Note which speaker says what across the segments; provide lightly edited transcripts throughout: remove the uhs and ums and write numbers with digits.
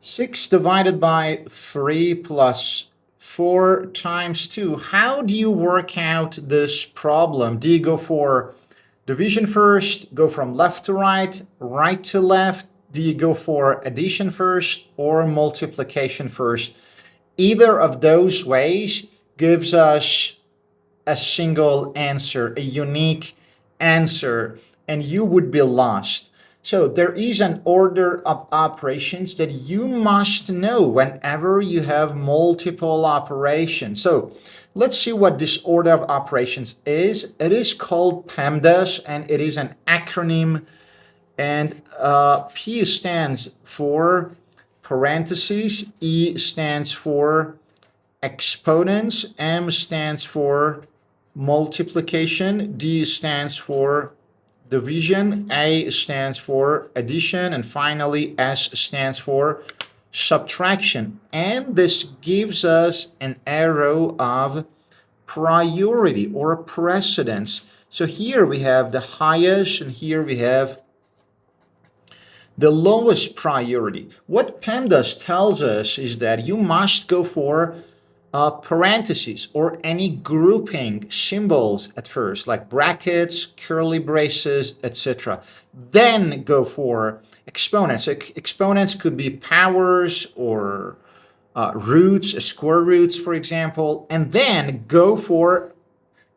Speaker 1: 6 divided by 3 plus 4 times 2. How do you work out this problem? Do you go for division first, go from left to right, right to left? Do you go for addition first or multiplication first? Either of those ways gives us a single answer, a unique answer, and you would be lost. So there is an order of operations that you must know whenever you have multiple operations. So let's see what this order of operations is. It is called PEMDAS, and it is an acronym, and P stands for parentheses, E stands for exponents, M stands for multiplication, D stands for division, A stands for addition, and finally S stands for subtraction. And this gives us an arrow of priority or precedence. So here we have the highest, and here we have the lowest priority. What PEMDAS tells us is that you must go for parentheses or any grouping symbols at first, like brackets, curly braces, etc. Then go for exponents. Exponents could be powers or roots, square roots, for example, and then go for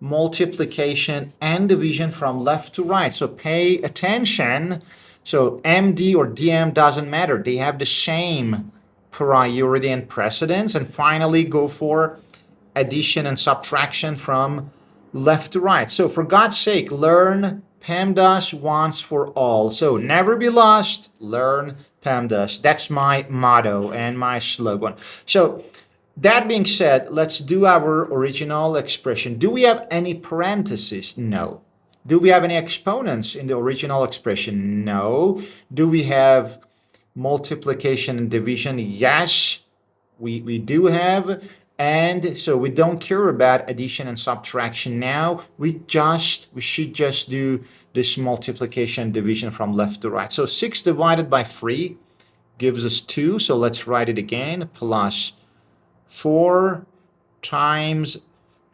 Speaker 1: multiplication and division from left to right. So pay attention. So MD or DM doesn't matter. They have the same priority and precedence. And finally, go for addition and subtraction from left to right. So for God's sake, learn PEMDAS once for all. So never be lost, learn PEMDAS. That's my motto and my slogan. So that being said, let's do our original expression. Do we have any parentheses? No. Do we have any exponents in the original expression? No. Do we have multiplication and division? Yes, we do have. And so we don't care about addition and subtraction now. We should just do this multiplication and division from left to right. So 6 divided by 3 gives us 2. So let's write it again. Plus 4 times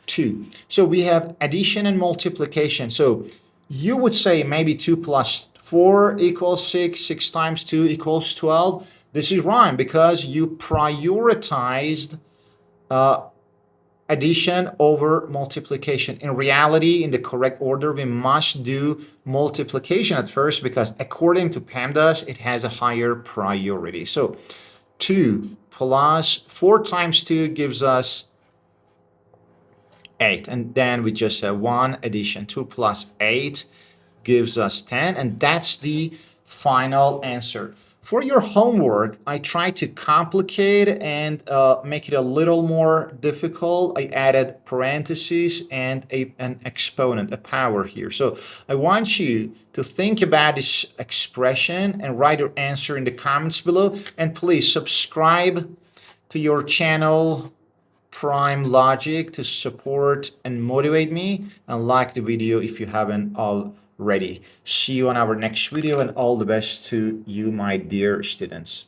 Speaker 1: 2. So we have addition and multiplication. So you would say maybe 2 plus 4 equals 6, 6 times 2 equals 12. This is wrong because you prioritized addition over multiplication. In reality, in the correct order, we must do multiplication at first because according to PEMDAS, it has a higher priority. So 2 plus 4 times 2 gives us 8. And then we just have one addition. 2 plus 8 gives us 10. And that's the final answer. For your homework, I tried to complicate and make it a little more difficult. I added parentheses and an exponent, a power here. So I want you to think about this expression and write your answer in the comments below. And please subscribe to your channel, Prime Logic, to support and motivate me, and like the video if you haven't already. See you on our next video, and all the best to you, my dear students.